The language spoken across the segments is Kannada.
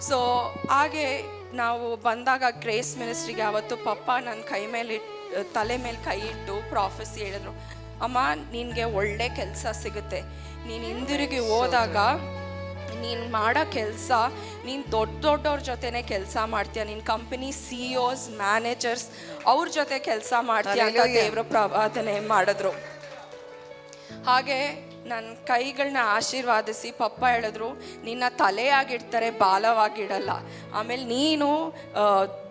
ಸೊ ಹಾಗೆ ನಾವು ಬಂದಾಗ ಗ್ರೇಸ್ ಮಿನಿಸ್ಟ್ರಿಗೆ ಅವತ್ತು ಪಪ್ಪ ನನ್ನ ಕೈ ಮೇಲೆ ತಲೆ ಮೇಲೆ ಕೈ ಇಟ್ಟು ಪ್ರಾಫೆಸಿ ಹೇಳಿದ್ರು, ಅಮ್ಮ ನಿನಗೆ ಒಳ್ಳೆ ಕೆಲಸ ಸಿಗುತ್ತೆ, ನೀನು ಹಿಂದಿರುಗಿ ಹೋದಾಗ ನೀನು ಮಾಡೋ ಕೆಲಸ ನೀನು ದೊಡ್ಡವ್ರ ಜೊತೆನೇ ಕೆಲಸ ಮಾಡ್ತೀಯ, ನಿನ್ನ ಕಂಪನಿ CEOs ಮ್ಯಾನೇಜರ್ಸ್ ಅವ್ರ ಜೊತೆ ಕೆಲಸ ಮಾಡ್ತೀಯ ಅಂತ ದೇವರು ಪ್ರವಾದನೆ ಮಾಡಿದ್ರು. ಹಾಗೆ ನನ್ನ ಕೈಗಳನ್ನ ಆಶೀರ್ವಾದಿಸಿ ಪಪ್ಪ ಹೇಳಿದ್ರು, ನಿನ್ನ ತಲೆಯಾಗಿಡ್ತಾರೆ, ಬಾಲವಾಗಿಡಲ್ಲ. ಆಮೇಲೆ ನೀನು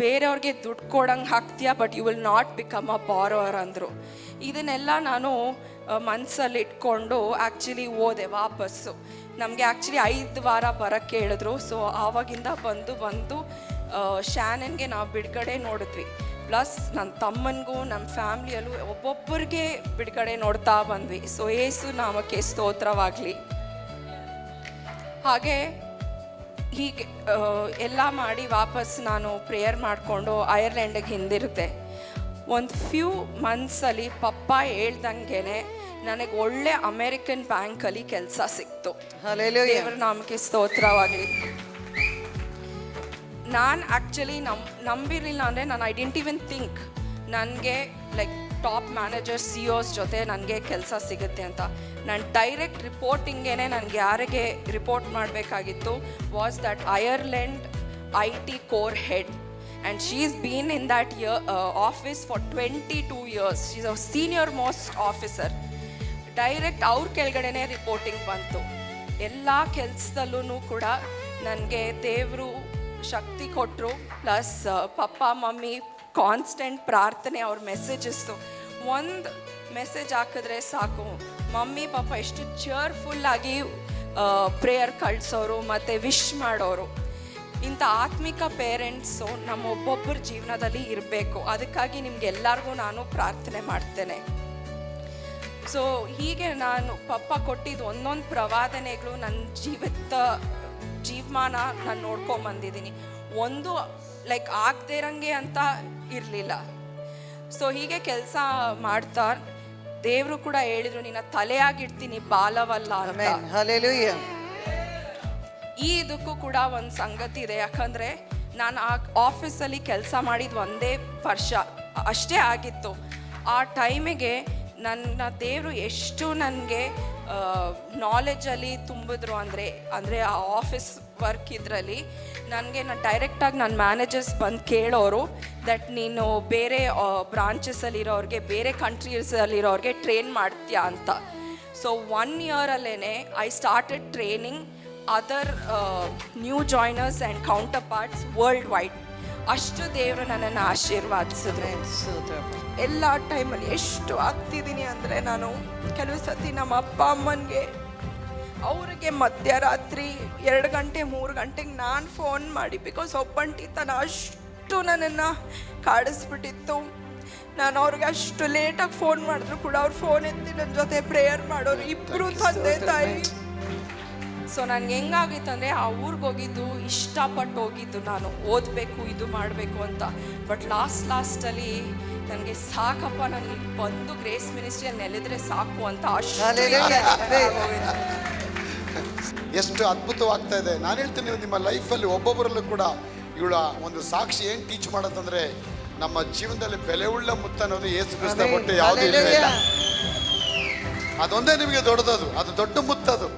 ಬೇರೆಯವ್ರಿಗೆ ದುಡ್ಡು ಕೊಡಂಗೆ ಹಾಕ್ತೀಯ, but you will not become a borrower ಅಂದರು. ಇದನ್ನೆಲ್ಲ ನಾನು ಮನಸ್ಸಲ್ಲಿ ಇಟ್ಕೊಂಡು ಆ್ಯಕ್ಚುಲಿ ಹೋದೆ ವಾಪಸ್ಸು. ನಮಗೆ ಆ್ಯಕ್ಚುಲಿ 5 ವಾರ ಬರೋಕ್ಕೆ ಹೇಳಿದ್ರು. ಸೊ ಆವಾಗಿಂದ ಬಂದು ಶ್ಯಾನನ್ಗೆ ನಾವು ಬಿಡುಗಡೆ ನೋಡಿದ್ವಿ. ಪ್ಲಸ್ ನನ್ನ ತಮ್ಮನಿಗೂ ನಮ್ಮ ಫ್ಯಾಮ್ಲಿಯಲ್ಲೂ ಒಬ್ಬೊಬ್ಬರಿಗೆ ಬಿಡುಗಡೆ ನೋಡ್ತಾ ಬಂದ್ವಿ. ಸೊ ಏಸು ನಾಮಕ್ಕೆ ಸ್ತೋತ್ರವಾಗಲಿ. ಹಾಗೆ ಹೀಗೆ ಎಲ್ಲ ಮಾಡಿ ವಾಪಸ್ ನಾನು ಪ್ರೇಯರ್ ಮಾಡಿಕೊಂಡು ಐರ್ಲೆಂಡಿಗೆ ಹಿಂದಿರುತ್ತೆ. ಒಂದು ಫ್ಯೂ ಮಂತ್ಸಲ್ಲಿ ಪಪ್ಪ ಹೇಳ್ದಂಗೆ ನನಗೆ ಒಳ್ಳೆ ಅಮೇರಿಕನ್ ಬ್ಯಾಂಕಲ್ಲಿ ಕೆಲಸ ಸಿಕ್ತು. ದೇವರ ನಾಮಕ್ಕೆ ಸ್ತೋತ್ರವಾಗಲಿ. ನಾನು ಆ್ಯಕ್ಚುಲಿ ನಂಬಿರಲಿಲ್ಲ. ಅಂದರೆ ನಾನು ಐ ಡಿಂಟ್ ಇವನ್ ಥಿಂಕ್ ನನಗೆ ಲೈಕ್ ಟಾಪ್ ಮ್ಯಾನೇಜರ್ CEOs ಜೊತೆ ನನಗೆ ಕೆಲಸ ಸಿಗುತ್ತೆ ಅಂತ. ನಾನು ಡೈರೆಕ್ಟ್ ರಿಪೋರ್ಟಿಂಗೇ ನನಗೆ ಯಾರಿಗೆ ರಿಪೋರ್ಟ್ ಮಾಡಬೇಕಾಗಿತ್ತು was that Ireland IT core head, and she's been in that office for 22 years. She's a senior most officer. Direct ಅವ್ರ ಕೆಳಗಡೆನೇ ರಿಪೋರ್ಟಿಂಗ್ ಬಂತು. ಎಲ್ಲ ಕೆಲಸದಲ್ಲೂ ಕೂಡ ನನಗೆ ದೇವರು ಶಕ್ತಿ ಕೊಟ್ಟರು. ಪ್ಲಸ್ ಪಪ್ಪ ಮಮ್ಮಿ ಕಾನ್ಸ್ಟೆಂಟ್ ಪ್ರಾರ್ಥನೆ, ಅವ್ರ ಮೆಸೇಜಸ್ಸು ಒಂದು ಮೆಸೇಜ್ ಹಾಕಿದ್ರೆ ಸಾಕು, ಮಮ್ಮಿ ಪಾಪ ಎಷ್ಟು ಚೇರ್ಫುಲ್ಲಾಗಿ ಪ್ರೇಯರ್ ಕಳಿಸೋರು ಮತ್ತು ವಿಶ್ ಮಾಡೋರು. ಇಂಥ ಆತ್ಮಿಕ ಪೇರೆಂಟ್ಸು ನಮ್ಮ ಒಬ್ಬೊಬ್ಬರ ಜೀವನದಲ್ಲಿ ಇರಬೇಕು. ಅದಕ್ಕಾಗಿ ನಿಮಗೆಲ್ಲರಿಗೂ ನಾನು ಪ್ರಾರ್ಥನೆ ಮಾಡ್ತೇನೆ. ಸೊ ಹೀಗೆ ನಾನು ಪಪ್ಪ ಕೊಟ್ಟಿದ್ದು ಒಂದೊಂದು ಪ್ರವಾದನೆಗಳು ನನ್ನ ಜೀವಮಾನ ನಾನು ನೋಡ್ಕೊಂಬಂದಿದ್ದೀನಿ. ಒಂದು ಲೈಕ್ ಆಗದೇ ಇರಂಗೆ ಅಂತ ಇರಲಿಲ್ಲ. ಸೊ ಹೀಗೆ ಕೆಲಸ ಮಾಡ್ತಾ ದೇವರು ಕೂಡ ಹೇಳಿದ್ರು, ನಿನ್ನ ತಲೆಯಾಗಿಡ್ತೀನಿ, ಬಾಲವಲ್ಲ ಅಂತ. ಈ ಇದಕ್ಕೂ ಕೂಡ ಒಂದು ಸಂಗತಿ ಇದೆ. ಯಾಕಂದರೆ ನಾನು ಆ ಆಫೀಸಲ್ಲಿ ಕೆಲಸ ಮಾಡಿದ 1 ವರ್ಷ ಅಷ್ಟೇ ಆಗಿತ್ತು. ಆ ಟೈಮಿಗೆ ನನ್ನ ದೇವರು ಎಷ್ಟು ನನಗೆ ನಾಲೆಜಲ್ಲಿ ತುಂಬಿದ್ರು ಅಂದರೆ ಆ ಆಫೀಸ್ ವರ್ಕ್ ಇದರಲ್ಲಿ ನಾನು ಡೈರೆಕ್ಟಾಗಿ ನನ್ನ ಮ್ಯಾನೇಜರ್ಸ್ ಬಂದು ಕೇಳೋರು ದಟ್ ನೀನು ಬೇರೆ ಬ್ರಾಂಚಸಲ್ಲಿರೋರಿಗೆ, ಬೇರೆ ಕಂಟ್ರೀಸಲ್ಲಿರೋರಿಗೆ ಟ್ರೈನ್ ಮಾಡ್ತೀಯಾ ಅಂತ. ಸೊ 1 ಇಯರಲ್ಲೇ I started training other new joiners and counterparts worldwide. ಅಷ್ಟು ದೇವರು ನನ್ನನ್ನು ಆಶೀರ್ವಾದಿಸಿದ್ರು. ಎಲ್ಲ ಟೈಮಲ್ಲಿ ಎಷ್ಟು ಆಗ್ತಿದ್ದೀನಿ ಅಂದರೆ, ನಾನು ಕೆಲವು ಸತಿ ನಮ್ಮ ಅಪ್ಪ ಅಮ್ಮನಿಗೆ ಅವ್ರಿಗೆ ಮಧ್ಯರಾತ್ರಿ 2 ಗಂಟೆ 3 ಗಂಟೆಗೆ ನಾನು ಫೋನ್ ಮಾಡಿ, ಬಿಕಾಸ್ ಒಬ್ಬಂಟಿತನ ಅಷ್ಟು ನನ್ನನ್ನು ಕಾಡಿಸ್ಬಿಟ್ಟಿತ್ತು. ನಾನು ಅವ್ರಿಗೆ ಅಷ್ಟು ಲೇಟಾಗಿ ಫೋನ್ ಮಾಡಿದ್ರು ಕೂಡ ಅವ್ರು ಫೋನ್ ಎತ್ತಿ ನನ್ನ ಜೊತೆ ಪ್ರೇಯರ್ ಮಾಡೋರು, ಇಬ್ಬರು ತಂದೆ ತಾಯಿ. ಸೊ ನನಗೆ ಹೆಂಗಾಗಿತ್ತು ಅಂದರೆ, ಆ ಊರಿಗೆ ಹೋಗಿದ್ದು ಇಷ್ಟಪಟ್ಟು ಹೋಗಿದ್ದು, ನಾನು ಓದಬೇಕು ಇದು ಮಾಡಬೇಕು ಅಂತ. ಬಟ್ ಲಾಸ್ಟಲ್ಲಿ ನನಗೆ ಸಾಕಪ್ಪ, ನನಗೆ ಬಂದು ಗ್ರೇಸ್ ಮಿನಿಸ್ಟ್ರಿಯಲ್ಲಿ ನೆಲೆದ್ರೆ ಸಾಕು ಅಂತ ಅಷ್ಟು. ಎಷ್ಟು ಅದ್ಭುತವಾಗ್ತಾ ಇದೆ. ನಾನು ಹೇಳ್ತೀನಿ, ನಿಮ್ಮ ಲೈಫಲ್ಲಿ ಒಬ್ಬೊಬ್ಬರಲ್ಲೂ ಕೂಡ ಇವಳ ಒಂದು ಸಾಕ್ಷಿ ಏನು ಟೀಚ್ ಮಾಡೋದಂದ್ರೆ, ನಮ್ಮ ಜೀವನದಲ್ಲಿ ಬೆಲೆಯುಳ್ಳ ಮುತ್ತ ಅನ್ನೋದು ಯೇಸು ಕ್ರಿಸ್ತ ಕೊಟ್ಟು ಯಾವುದೂ ಇಲ್ಲ. ಅದೊಂದೇ ನಿಮಗೆ ದೊಡ್ಡದದು, ಅದು ದೊಡ್ಡ ಮುತ್ತದು.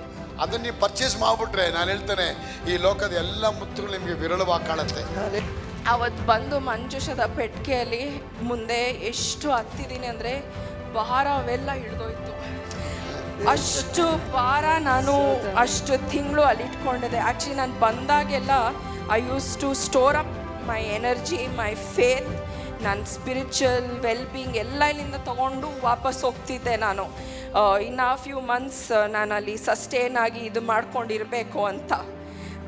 ಅದನ್ನ ನೀವು ಪರ್ಚೇಸ್ ಮಾಡಿಬಿಟ್ರೆ, ನಾನು ಹೇಳ್ತೇನೆ, ಈ ಲೋಕದ ಎಲ್ಲ ಮುತ್ತುಗಳು ನಿಮಗೆ ವಿರಳವಾಗಿ ಕಾಣುತ್ತೆ. ಅವತ್ತು ಬಂದು ಮಂಜುಷದ ಪೆಟ್ಟಿಗೆಯಲ್ಲಿ ಮುಂದೆ ಎಷ್ಟು ಹತ್ತಿದ್ದೀನಿ ಅಂದರೆ, ಭಾರ ಅವೆಲ್ಲ ಹಿಡಿದೋಯ್ತು. ಅಷ್ಟು ಭಾರ ನಾನು ಅಷ್ಟು ತಿಂಗಳು ಅಲ್ಲಿ ಇಟ್ಕೊಂಡಿದ್ದೆ. ಆ್ಯಕ್ಚುಲಿ ನಾನು ಬಂದಾಗೆಲ್ಲ I used to store up my energy, my faith, ನನ್ನ ಸ್ಪಿರಿಚುವಲ್ ವೆಲ್ಬೀಯಿಂಗ್ ಎಲ್ಲ ಇಲ್ಲಿಂದ ತೊಗೊಂಡು ವಾಪಸ್ ಹೋಗ್ತಿದ್ದೆ ನಾನು. ಇನ್ನು ಫ್ಯೂ ಮಂತ್ಸ್ ನಾನು ಅಲ್ಲಿ ಸಸ್ಟೇನ್ ಆಗಿ ಇದು ಮಾಡ್ಕೊಂಡಿರಬೇಕು ಅಂತ.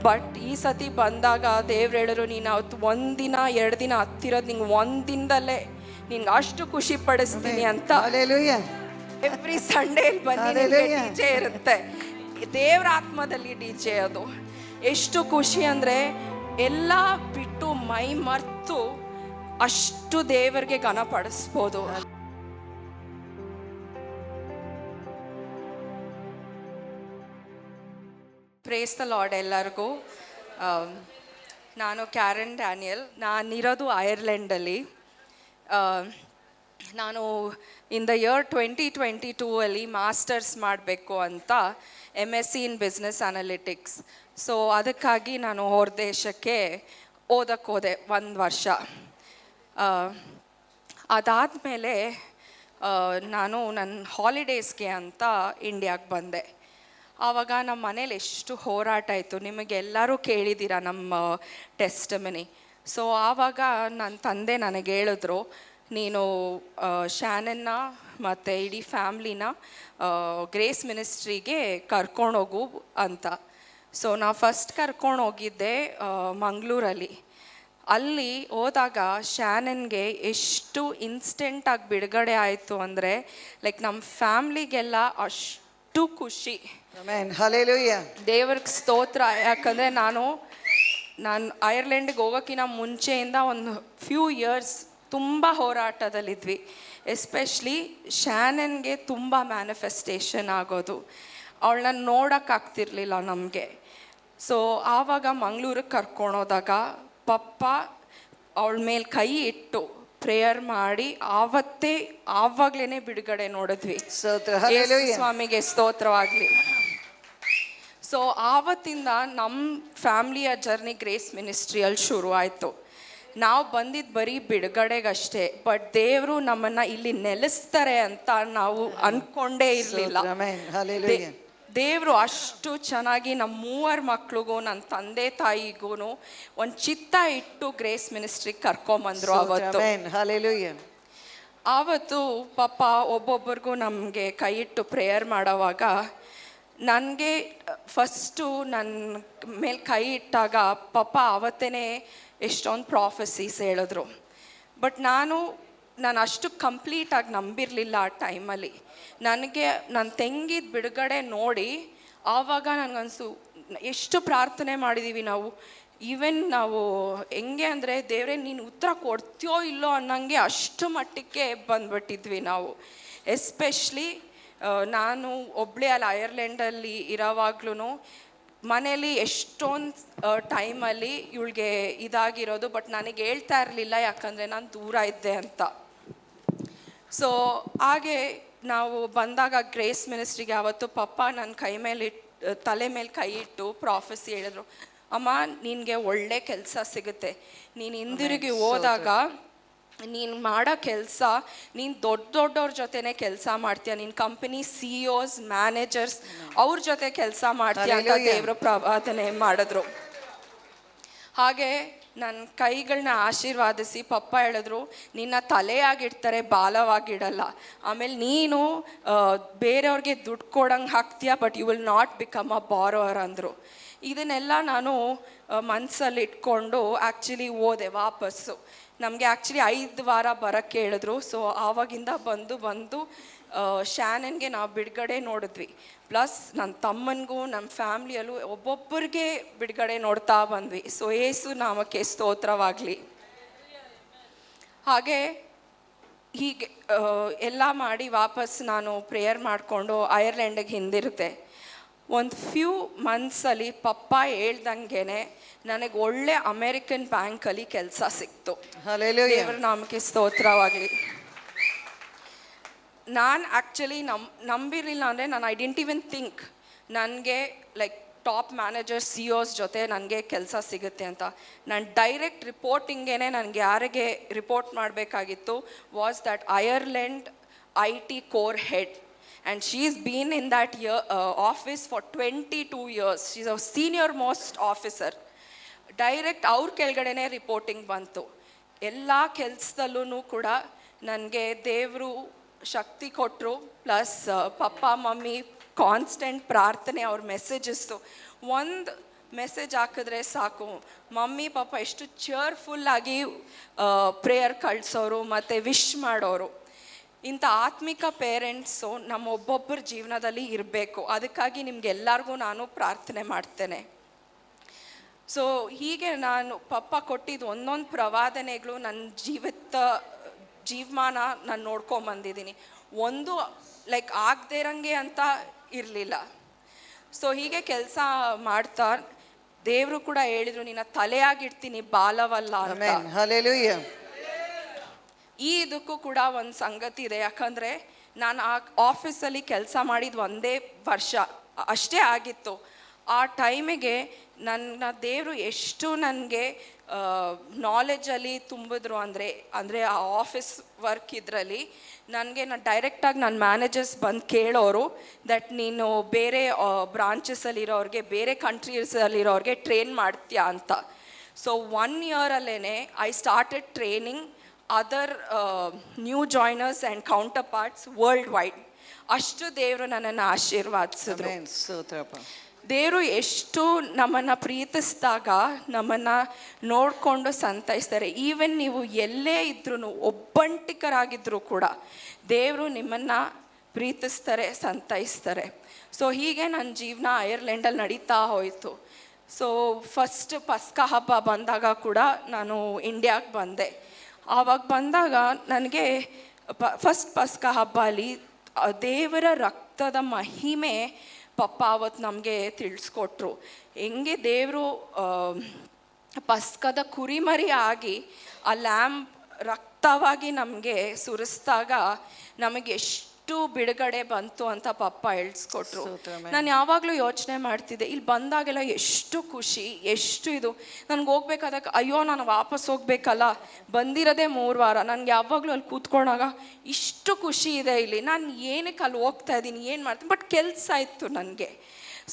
ಬಟ್ ಈ ಸತಿ ಬಂದಾಗ ದೇವ್ರು ಹೇಳಿದ್ರು, ನೀನು ಅವತ್ತು 1 ದಿನ 2 ದಿನ ಹತ್ತಿರೋದು ನಿಂಗೆ 1 ದಿನದಲ್ಲೇ ನಿನ್ಗೆ ಅಷ್ಟು ಖುಷಿ ಪಡಿಸ್ತೀನಿ ಅಂತ. ಎವ್ರಿ ಸಂಡೇ ಬನ್ನಿ, DJ ಇರುತ್ತೆ, ದೇವ್ರ ಆತ್ಮದಲ್ಲಿ DJ. ಅದು ಎಷ್ಟು ಖುಷಿ ಅಂದರೆ, ಎಲ್ಲ ಬಿಟ್ಟು ಮೈ ಮರೆತು ಅಷ್ಟು ದೇವರಿಗೆ ಘನಪಡಿಸ್ಬೋದು. ಪ್ರೇಸ್ ದ ಲಾರ್ಡ್ ಎಲ್ಲರಿಗೂ. ನಾನು ಕ್ಯಾರನ್ ಡ್ಯಾನಿಯಲ್. ನಾನಿರೋದು ಐರ್ಲೆಂಡಲ್ಲಿ. ನಾನು ಇನ್ ದ ಇಯರ್ 2022 ಮಾಸ್ಟರ್ಸ್ ಮಾಡಬೇಕು ಅಂತ MSc in business analytics. So ಅದಕ್ಕಾಗಿ ನಾನು ಹೊರ ದೇಶಕ್ಕೆ ಓದೋಕ್ಕೋದೆ 1 ವರ್ಷ. ಅದಾದಮೇಲೆ ನಾನು ನನ್ನ ಹಾಲಿಡೇಸ್ಗೆ ಅಂತ ಇಂಡಿಯಾಗೆ ಬಂದೆ. ಆವಾಗ ನಮ್ಮ ಮನೇಲಿ ಎಷ್ಟು ಹೋರಾಟ ಆಯಿತು, ನಿಮಗೆಲ್ಲರೂ ಕೇಳಿದ್ದೀರ ನಮ್ಮ ಟೆಸ್ಟಮನಿ. ಸೊ ಆವಾಗ ನನ್ನ ತಂದೆ ನನಗೆ ಹೇಳಿದ್ರು, ನೀನು ಶಾನನ್ನ ಮತ್ತು ಇಡೀ ಫ್ಯಾಮ್ಲಿನ ಗ್ರೇಸ್ ಮಿನಿಸ್ಟ್ರಿಗೆ ಕರ್ಕೊಂಡೋಗು ಅಂತ. ಸೊ ನಾ ಫಸ್ಟ್ ಕರ್ಕೊಂಡೋಗಿದ್ದೆ ಮಂಗಳೂರಲ್ಲಿ. ಅಲ್ಲಿ ಹೋದಾಗ ಶಾನನ್ಗೆ ಎಷ್ಟು ಇನ್ಸ್ಟೆಂಟಾಗಿ ಬಿಡುಗಡೆ ಆಯಿತು ಅಂದರೆ, ಲೈಕ್ ನಮ್ಮ ಫ್ಯಾಮ್ಲಿಗೆಲ್ಲ ಅಷ್ಟು ಖುಷಿ. ದೇವ್ರಿಗೆ ಸ್ತೋತ್ರ. ಯಾಕಂದರೆ ನಾನು ಐರ್ಲೆಂಡ್ಗೆ ಹೋಗೋಕ್ಕಿಂತ ಮುಂಚೆಯಿಂದ ಒಂದು ಫ್ಯೂ ಇಯರ್ಸ್ ತುಂಬ ಹೋರಾಟದಲ್ಲಿದ್ವಿ. ಎಸ್ಪೆಷ್ಲಿ ಶಾನನ್ಗೆ ತುಂಬ ಮ್ಯಾನಿಫೆಸ್ಟೇಷನ್ ಆಗೋದು, ಅವಳನ್ನ ನೋಡೋಕ್ಕಾಗ್ತಿರ್ಲಿಲ್ಲ ನಮಗೆ. ಸೊ ಆವಾಗ ಮಂಗಳೂರಿಗೆ ಕರ್ಕೊಂಡೋದಾಗ ಪಪ್ಪ ಅವಳ ಮೇಲೆ ಕೈ ಇಟ್ಟು ಪ್ರೇಯರ್ ಮಾಡಿ ಆವಾಗಲೇ ಬಿಡುಗಡೆ ನೋಡಿದ್ವಿ. ಯೇಸು ಸ್ವಾಮಿಗೆ ಸ್ತೋತ್ರವಾಗಲಿ. ಸೊ ಆವತ್ತಿಂದ ನಮ್ಮ ಫ್ಯಾಮ್ಲಿಯ ಜರ್ನಿ ಗ್ರೇಸ್ ಮಿನಿಸ್ಟ್ರಿಯಲ್ಲಿ ಶುರು ಆಯಿತು. ನಾವು ಬಂದಿದ್ದು ಬರೀ ಬಿಡುಗಡೆಗಷ್ಟೇ, ಬಟ್ ದೇವರು ನಮ್ಮನ್ನು ಇಲ್ಲಿ ನೆಲೆಸ್ತಾರೆ ಅಂತ ನಾವು ಅಂದ್ಕೊಂಡೇ ಇರಲಿಲ್ಲ. ದೇವರು ಅಷ್ಟು ಚೆನ್ನಾಗಿ ನಮ್ಮ 3 ಮಕ್ಳಿಗೂ ನನ್ನ ತಂದೆ ತಾಯಿಗೂ ಒಂದು ಚಿತ್ತ ಇಟ್ಟು ಗ್ರೇಸ್ ಮಿನಿಸ್ಟ್ರಿಗೆ ಕರ್ಕೊಂಬಂದರು. ಆವತ್ತು ಪಾಪ ಒಬ್ಬೊಬ್ಬರಿಗೂ ನಮಗೆ ಕೈ ಇಟ್ಟು ಪ್ರೇಯರ್ ಮಾಡೋವಾಗ ನನಗೆ ಫಸ್ಟು ನನ್ನ ಮೇಲೆ ಕೈ ಇಟ್ಟಾಗ ಪಾಪ ಆವತ್ತೇ ಎಷ್ಟೊಂದು ಪ್ರಾಫೆಸೀಸ್ ಹೇಳಿದ್ರು. ಬಟ್ ನಾನು ಅಷ್ಟು ಕಂಪ್ಲೀಟಾಗಿ ನಂಬಿರಲಿಲ್ಲ ಆ ಟೈಮಲ್ಲಿ. ನನಗೆ ನನ್ನ ತಂಗಿದ ಬಿಡುಗಡೆ ನೋಡಿ ಆವಾಗ ನನಗನ್ಸು, ಎಷ್ಟು ಪ್ರಾರ್ಥನೆ ಮಾಡಿದ್ದೀವಿ ನಾವು. ಈವನ್ ನಾವು ಹೆಂಗೆ ಅಂದರೆ, ದೇವರೇ ನೀನು ಉತ್ತರ ಕೊಡ್ತೀಯೋ ಇಲ್ಲೋ ಅನ್ನೋಂಗೆ ಅಷ್ಟು ಮಟ್ಟಕ್ಕೆ ಬಂದುಬಿಟ್ಟಿದ್ವಿ ನಾವು. ಎಸ್ಪೆಷ್ಲಿ ನಾನು ಒಬ್ಬಳೇ ಅಲ್ಲಿ ಐರ್ಲೆಂಡಲ್ಲಿ ಇರೋವಾಗ್ಲೂ ಮನೇಲಿ ಎಷ್ಟೊಂದು ಟೈಮಲ್ಲಿ ಇವಳಿಗೆ ಇದಾಗಿರೋದು, ಬಟ್ ನನಗೆ ಹೇಳ್ತಾ ಇರಲಿಲ್ಲ, ಯಾಕಂದರೆ ನಾನು ದೂರ ಇದ್ದೆ ಅಂತ. ಸೊ ಹಾಗೆ ನಾವು ಬಂದಾಗ ಗ್ರೇಸ್ ಮಿನಿಸ್ಟ್ರಿಗೆ ಆವತ್ತು ಪಪ್ಪ ನನ್ನ ತಲೆ ಮೇಲೆ ಕೈ ಇಟ್ಟು ಪ್ರಾಫೆಸಿ ಹೇಳಿದ್ರು, ಅಮ್ಮ ನಿನಗೆ ಒಳ್ಳೆ ಕೆಲಸ ಸಿಗುತ್ತೆ, ನೀನು ಹಿಂದಿರುಗಿ ಹೋದಾಗ ನೀನು ಮಾಡೋ ಕೆಲಸ, ನೀನು ದೊಡ್ಡವ್ರ ಜೊತೆನೇ ಕೆಲಸ ಮಾಡ್ತೀಯ, ನೀನು ಕಂಪನಿ CEOs ಮ್ಯಾನೇಜರ್ಸ್ ಅವ್ರ ಜೊತೆ ಕೆಲಸ ಮಾಡ್ತೀಯ ಅಂತ ದೇವರು ಪ್ರವಾದನೆ ಮಾಡಿದ್ರು. ಹಾಗೆ ನನ್ನ ಕೈಗಳನ್ನ ಆಶೀರ್ವಾದಿಸಿ ಪಪ್ಪ ಹೇಳಿದ್ರು, ನಿನ್ನ ತಲೆಯಾಗಿಡ್ತಾರೆ, ಬಾಲವಾಗಿಡಲ್ಲ. ಆಮೇಲೆ ನೀನು ಬೇರೆಯವ್ರಿಗೆ ದುಡ್ಡು ಕೊಡಂಗೆ ಹಾಕ್ತೀಯ, but you will not become a borrower ಅಂದರು. ಇದನ್ನೆಲ್ಲ ನಾನು ಮನಸ್ಸಲ್ಲಿ ಇಟ್ಕೊಂಡು ಆ್ಯಕ್ಚುಲಿ ಓದೆ ವಾಪಸ್ಸು. ನಮಗೆ ಆ್ಯಕ್ಚುಲಿ 5 ವಾರ ಬರೋಕ್ಕೆ ಹೇಳಿದ್ರು. ಸೊ ಆವಾಗಿಂದ ಬಂದು ಶಾನನ್ಗೆ ನಾವು ಬಿಡುಗಡೆ ನೋಡಿದ್ವಿ. ಪ್ಲಸ್ ನನ್ನ ತಮ್ಮನಿಗೂ ನಮ್ಮ ಫ್ಯಾಮ್ಲಿಯಲ್ಲೂ ಒಬ್ಬೊಬ್ಬರಿಗೆ ಬಿಡುಗಡೆ ನೋಡ್ತಾ ಬಂದ್ವಿ. ಸೊ ಯೇಸು ನಾಮಕ್ಕೆ ಸ್ತೋತ್ರವಾಗಲಿ. ಹಾಗೆ ಹೀಗೆ ಎಲ್ಲ ಮಾಡಿ ವಾಪಸ್ ನಾನು ಪ್ರೇಯರ್ ಮಾಡಿಕೊಂಡು ಐರ್ಲೆಂಡಿಗೆ ಹಿಂದಿರುತ್ತೆ. ಒಂದು ಫ್ಯೂ ಮಂತ್ಸಲ್ಲಿ ಪಪ್ಪ ಹೇಳ್ದಂಗೆ ನನಗೆ ಒಳ್ಳೆ ಅಮೇರಿಕನ್ ಬ್ಯಾಂಕಲ್ಲಿ ಕೆಲಸ ಸಿಕ್ತು. ದೇವರ ನಾಮಕ್ಕೆ ಸ್ತೋತ್ರವಾಗಲಿ. ನಾನು ಆ್ಯಕ್ಚುಲಿ ನಂಬಿರಲಿಲ್ಲ. ಅಂದರೆ ಐ ಡಿಂಟ್ ಇವನ್ ಥಿಂಕ್ ನನಗೆ ಲೈಕ್ ಟಾಪ್ ಮ್ಯಾನೇಜರ್ CEOs ಜೊತೆ ನನಗೆ ಕೆಲಸ ಸಿಗುತ್ತೆ ಅಂತ. ನಾನು ಡೈರೆಕ್ಟ್ ರಿಪೋರ್ಟಿಂಗೇ ನನಗೆ ಯಾರಿಗೆ ರಿಪೋರ್ಟ್ ಮಾಡಬೇಕಾಗಿತ್ತು was that Ireland IT core head. And she's been in that office for 22 years. She's a senior most officer. Direct ಅವ್ರ ಕೆಳಗಡೆನೇ ರಿಪೋರ್ಟಿಂಗ್ ಬಂತು. ಎಲ್ಲ ಕೆಲಸದಲ್ಲೂ ಕೂಡ ನನಗೆ ದೇವರು ಶಕ್ತಿ ಕೊಟ್ಟರು. ಪ್ಲಸ್ ಪಪ್ಪ ಮಮ್ಮಿ ಕಾನ್ಸ್ಟೆಂಟ್ ಪ್ರಾರ್ಥನೆ, ಅವ್ರ ಮೆಸೇಜಸ್ಸು, ಒಂದು ಮೆಸೇಜ್ ಹಾಕಿದ್ರೆ ಸಾಕು, ಮಮ್ಮಿ ಪಾಪ ಎಷ್ಟು ಚೇರ್ಫುಲ್ಲಾಗಿ ಪ್ರೇಯರ್ ಕಳಿಸೋರು ಮತ್ತು ವಿಶ್ ಮಾಡೋರು. ಇಂಥ ಆತ್ಮಿಕ ಪೇರೆಂಟ್ಸು ನಮ್ಮ ಒಬ್ಬೊಬ್ಬರ ಜೀವನದಲ್ಲಿ ಇರಬೇಕು. ಅದಕ್ಕಾಗಿ ನಿಮಗೆಲ್ಲರಿಗೂ ನಾನು ಪ್ರಾರ್ಥನೆ ಮಾಡ್ತೇನೆ. ಸೊ ಹೀಗೆ ನಾನು ಪಪ್ಪ ಕೊಟ್ಟಿದ್ದು ಒಂದೊಂದು ಪ್ರವಾದನೆಗಳು ನನ್ನ ಜೀವಮಾನ ನಾನು ನೋಡ್ಕೊಂಬಂದಿದ್ದೀನಿ. ಒಂದು ಲೈಕ್ ಆಗದೇ ಇರಂಗೆ ಅಂತ ಇರಲಿಲ್ಲ. ಸೊ ಹೀಗೆ ಕೆಲಸ ಮಾಡ್ತಾ ದೇವರು ಕೂಡ ಹೇಳಿದ್ರು, ನಿನ್ನ ತಲೆಯಾಗಿಡ್ತೀನಿ ಬಾಲವಲ್ಲ ಅಂತ. Amen. Hallelujah. ಈ ಇದಕ್ಕೂ ಕೂಡ ಒಂದು ಸಂಗತಿ ಇದೆ. ಯಾಕಂದರೆ ನಾನು ಆ ಆಫೀಸಲ್ಲಿ ಕೆಲಸ ಮಾಡಿದ ಒಂದೇ ವರ್ಷ ಅಷ್ಟೇ ಆಗಿತ್ತು. ಆ ಟೈಮಿಗೆ ನನ್ನ ದೇವರು ಎಷ್ಟು ನನಗೆ ನಾಲೆಜಲ್ಲಿ ತುಂಬಿದ್ರು ಅಂದರೆ ಆ ಆಫೀಸ್ ವರ್ಕ್ ಇದರಲ್ಲಿ ನನಗೆ ಡೈರೆಕ್ಟಾಗಿ ನನ್ನ ಮ್ಯಾನೇಜರ್ಸ್ ಬಂದು ಕೇಳೋರು ದಟ್ ನೀನು ಬೇರೆ ಬ್ರಾಂಚಸಲ್ಲಿರೋರಿಗೆ, ಬೇರೆ ಕಂಟ್ರೀಸಲ್ಲಿರೋರಿಗೆ ಟ್ರೈನ್ ಮಾಡ್ತೀಯಾ ಅಂತ. ಸೊ 1 ಇಯರಲ್ಲೇ I started training other new joiners and counterparts worldwide. ಅಷ್ಟು ದೇವರು ನನ್ನನ್ನು ಆಶೀರ್ವಾದಿಸಿದ್ರು. Amen. ಸ್ತೋತ್ರಪ್ಪ. ದೇವರು ಎಷ್ಟು ನಮ್ಮನ್ನು ಪ್ರೀತಿಸಿದಾಗ ನಮ್ಮನ್ನು ನೋಡಿಕೊಂಡು ಸಂತೈಸ್ತಾರೆ. ಈವನ್ ನೀವು ಎಲ್ಲೇ ಇದ್ರೂ, ಒಬ್ಬಂಟಿಕರಾಗಿದ್ದರೂ ಕೂಡ ದೇವರು ನಿಮ್ಮನ್ನು ಪ್ರೀತಿಸ್ತಾರೆ, ಸಂತೈಸ್ತಾರೆ. ಸೊ ಹೀಗೆ ನನ್ನ ಜೀವನ ಐರ್ಲೆಂಡಲ್ಲಿ ನಡೀತಾ ಹೋಯಿತು. ಸೊ ಫಸ್ಟ್ ಪಸ್ಕ ಹಬ್ಬ ಬಂದಾಗ ಕೂಡ ನಾನು ಇಂಡಿಯಾಗೆ ಬಂದೆ. ಆವಾಗ ಬಂದಾಗ ನನಗೆ ಫಸ್ಟ್ ಪಸ್ಕ ಹಬ್ಬ ಅಲ್ಲಿ ದೇವರ ರಕ್ತದ ಮಹಿಮೆ ಪಪ್ಪ ಅವತ್ತು ನಮಗೆ ತಿಳಿಸ್ಕೊಟ್ರು. ಹೆಂಗೆ ದೇವರು ಪಸ್ಕದ ಕುರಿಮರಿ ಆಗಿ ಆ ಲ್ಯಾಂಪ್ ರಕ್ತವಾಗಿ ನಮಗೆ ಸುರಿಸಿದಾಗ ನಮಗೆ ಎಷ್ಟು ಬಿಡುಗಡೆ ಬಂತು ಅಂತ ಪಪ್ಪ ಹೇಳಿಸ್ಕೊಟ್ರು. ನಾನು ಯಾವಾಗಲೂ ಯೋಚನೆ ಮಾಡ್ತಿದ್ದೆ, ಇಲ್ಲಿ ಬಂದಾಗೆಲ್ಲ ಎಷ್ಟು ಖುಷಿ, ಎಷ್ಟು ಇದು. ನನಗೆ ಹೋಗ್ಬೇಕಾದಾಗ ಅಯ್ಯೋ ನಾನು ವಾಪಸ್ ಹೋಗ್ಬೇಕಲ್ಲ, ಬಂದಿರೋದೇ 3 ವಾರ. ನನಗೆ ಯಾವಾಗಲೂ ಅಲ್ಲಿ ಕೂತ್ಕೊಂಡಾಗ ಇಷ್ಟು ಖುಷಿ ಇದೆ ಇಲ್ಲಿ, ನಾನು ಏನಕ್ಕೆ ಅಲ್ಲಿ ಹೋಗ್ತಾ ಇದ್ದೀನಿ, ಏನು ಮಾಡ್ತೀನಿ. ಬಟ್ ಕೆಲಸ ಇತ್ತು ನನಗೆ.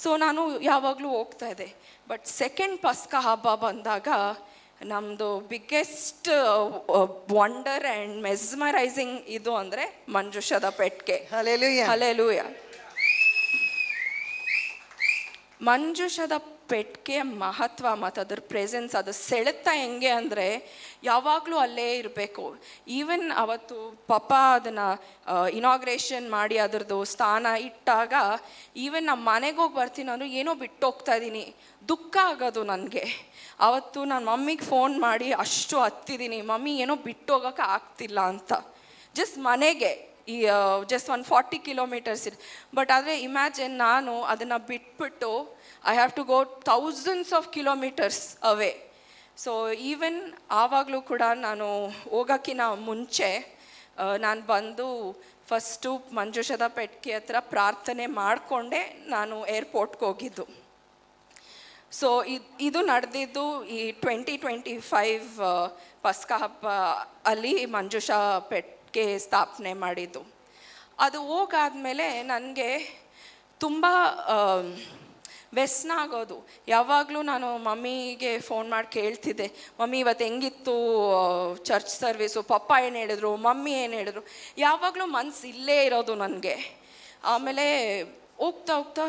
ಸೊ ನಾನು ಯಾವಾಗಲೂ ಹೋಗ್ತಾ ಇದ್ದೆ. ಬಟ್ ಸೆಕೆಂಡ್ ಪಸ್ಕ ಹಬ್ಬ ಬಂದಾಗ ನಮ್ಮದು ಬಿಗ್ಗೆಸ್ಟ್ ವಂಡರ್ ಆ್ಯಂಡ್ ಮೆಸ್ಮರೈಸಿಂಗ್ ಇದು ಅಂದರೆ ಮಂಜುಷದ ಪೆಟ್ಟಿಗೆ. Hallelujah. ಹಲ್ಲೆಲೂಯಾ. ಮಂಜುಷದ ಪೆಟ್ಟಿಗೆಯ ಮಹತ್ವ ಮತ್ತು ಅದ್ರ ಪ್ರೆಸೆನ್ಸ್, ಅದು ಸೆಳೆತ ಹೆಂಗೆ ಅಂದರೆ ಯಾವಾಗಲೂ ಅಲ್ಲೇ ಇರಬೇಕು. ಈವನ್ ಅವತ್ತು ಪಪ್ಪ ಅದನ್ನು ಇನಾಗ್ರೇಷನ್ ಮಾಡಿ ಅದರದ್ದು ಸ್ಥಾನ ಇಟ್ಟಾಗ ಈವನ್ ನಮ್ಮ ಮನೆಗೆ ಹೋಗಿ ಬರ್ತೀನಿ ಅಂದರೂ ಏನೋ ಬಿಟ್ಟು ಹೋಗ್ತಾ ಇದ್ದೀನಿ, ದುಃಖ ಆಗೋದು ನನಗೆ. ಅವತ್ತು ನಾನು ಮಮ್ಮಿಗೆ ಫೋನ್ ಮಾಡಿ ಅಷ್ಟು ಹತ್ತಿದ್ದೀನಿ, ಮಮ್ಮಿ ಏನೋ ಬಿಟ್ಟು ಹೋಗೋಕೆ ಆಗ್ತಿಲ್ಲ ಅಂತ. ಜಸ್ಟ್ ಮನೆಗೆ ಈ ಜಸ್ಟ್ 40 ಕಿಲೋಮೀಟರ್ಸ್ ಇದೆ. ಬಟ್ ಆದರೆ ಇಮ್ಯಾಜಿನ್, ನಾನು ಅದನ್ನು ಬಿಟ್ಬಿಟ್ಟು I have to go thousands of kilometres away. So even ಆವಾಗಲೂ ಕೂಡ ನಾನು ಹೋಗೋಕ್ಕಿಂತ ಮುಂಚೆ ನಾನು ಬಂದು ಫಸ್ಟು ಮಂಜುಷದ ಪೆಟ್ಟಿಗೆ ಹತ್ರ ಪ್ರಾರ್ಥನೆ ಮಾಡಿಕೊಂಡೇ ನಾನು ಏರ್ಪೋರ್ಟ್ಗೆ ಹೋಗಿದ್ದು. ಸೊ ಇದು ನಡೆದಿದ್ದು ಈ 2025 ಪಸ್ಕ ಹಬ್ಬ ಅಲ್ಲಿ ಮಂಜುಷಾ ಪೆಟ್ಟಿಗೆ ಸ್ಥಾಪನೆ ಮಾಡಿದ್ದು. ಅದು ಹೋಗಾದ್ಮೇಲೆ ನನಗೆ ತುಂಬ ವ್ಯಸನ ಆಗೋದು. ಯಾವಾಗಲೂ ನಾನು ಮಮ್ಮಿಗೆ ಫೋನ್ ಮಾಡಿ ಕೇಳ್ತಿದ್ದೆ, ಮಮ್ಮಿ ಇವತ್ತು ಹೆಂಗಿತ್ತು ಚರ್ಚ್ ಸರ್ವೀಸು, ಪಪ್ಪ ಏನು ಹೇಳಿದ್ರು, ಮಮ್ಮಿ ಏನು ಹೇಳಿದ್ರು. ಯಾವಾಗಲೂ ಮನಸ್ಸು ಇಲ್ಲೇ ಇರೋದು ನನಗೆ. ಆಮೇಲೆ ಹೋಗ್ತಾ ಹೋಗ್ತಾ